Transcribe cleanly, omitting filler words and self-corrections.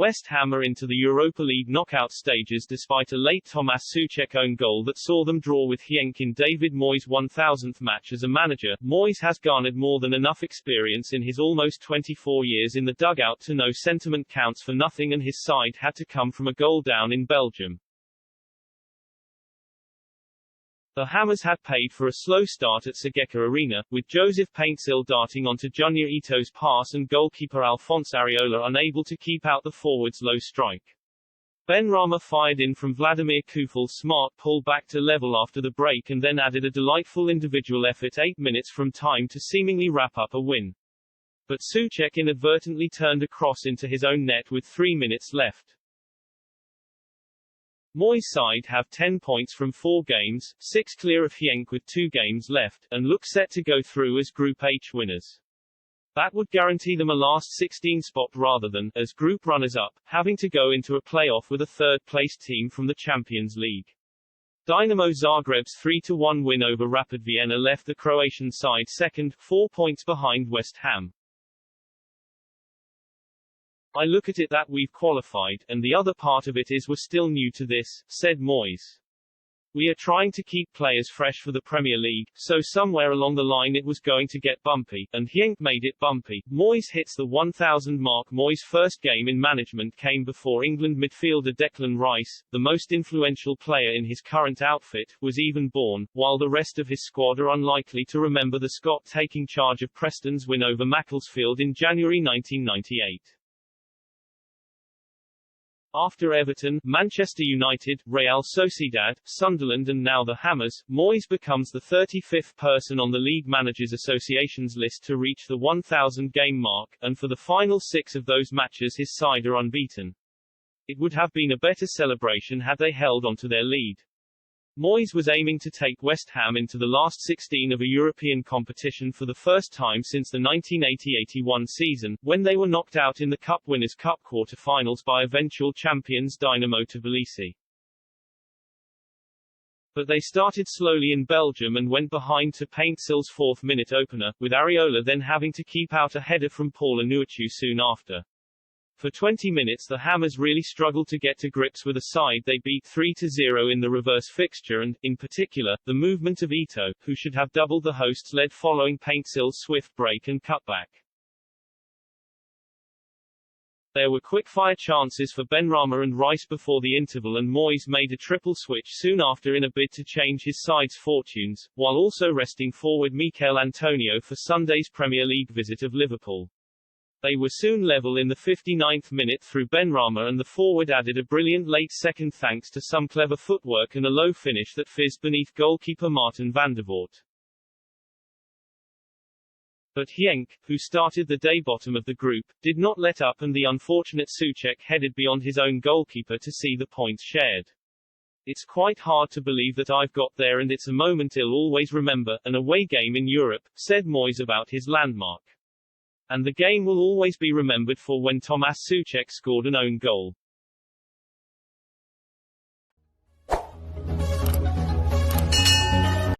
West Ham are into the Europa League knockout stages despite a late Tomas Soucek own goal that saw them draw with Genk in David Moyes' 1000th match as a manager. Moyes has garnered more than enough experience in his almost 24 years in the dugout to know sentiment counts for nothing, and his side had to come from a goal down in Belgium. The Hammers had paid for a slow start at Sageka Arena, with Joseph Paintsil darting onto Junya Ito's pass and goalkeeper Alphonse Areola unable to keep out the forward's low strike. Benrahma fired in from Vladimir Kufal's smart pull back to level after the break and then added a delightful individual effort 8 minutes from time to seemingly wrap up a win. But Soucek inadvertently turned a cross into his own net with 3 minutes left. Moyes' side have 10 points from 4 games, 6 clear of Genk with 2 games left, and look set to go through as Group H winners. That would guarantee them a last 16 spot rather than, as group runners-up, having to go into a playoff with a third-placed team from the Champions League. Dynamo Zagreb's 3-1 win over Rapid Vienna left the Croatian side second, 4 points behind West Ham. I look at it that we've qualified, and the other part of it is we're still new to this, said Moyes. We are trying to keep players fresh for the Premier League, so somewhere along the line it was going to get bumpy, and Genk made it bumpy. Moyes hits the 1,000 mark. Moyes' first game in management came before England midfielder Declan Rice, the most influential player in his current outfit, was even born, while the rest of his squad are unlikely to remember the Scot taking charge of Preston's win over Macclesfield in January 1998. After Everton, Manchester United, Real Sociedad, Sunderland and now the Hammers, Moyes becomes the 35th person on the League Managers Association's list to reach the 1,000-game mark, and for the final 6 of those matches his side are unbeaten. It would have been a better celebration had they held on to their lead. Moyes was aiming to take West Ham into the last 16 of a European competition for the first time since the 1980-81 season, when they were knocked out in the Cup Winners' Cup quarter-finals by eventual champions Dynamo Tbilisi. But they started slowly in Belgium and went behind to Paintsil's 4th-minute opener, with Areola then having to keep out a header from Paul Onuachu soon after. For 20 minutes the Hammers really struggled to get to grips with a side they beat 3-0 in the reverse fixture and, in particular, the movement of Ito, who should have doubled the hosts' lead following Paintsil's swift break and cutback. There were quick-fire chances for Benrahma and Rice before the interval, and Moyes made a triple switch soon after in a bid to change his side's fortunes, while also resting forward Mikel Antonio for Sunday's Premier League visit of Liverpool. They were soon level in the 59th minute through Benrahma, and the forward added a brilliant late second thanks to some clever footwork and a low finish that fizzed beneath goalkeeper Martin van der Voort. But Genk, who started the day bottom of the group, did not let up, and the unfortunate Soucek headed beyond his own goalkeeper to see the points shared. It's quite hard to believe that I've got there, and it's a moment I'll always remember, an away game in Europe, said Moyes about his landmark. And the game will always be remembered for when Tomas Soucek scored an own goal.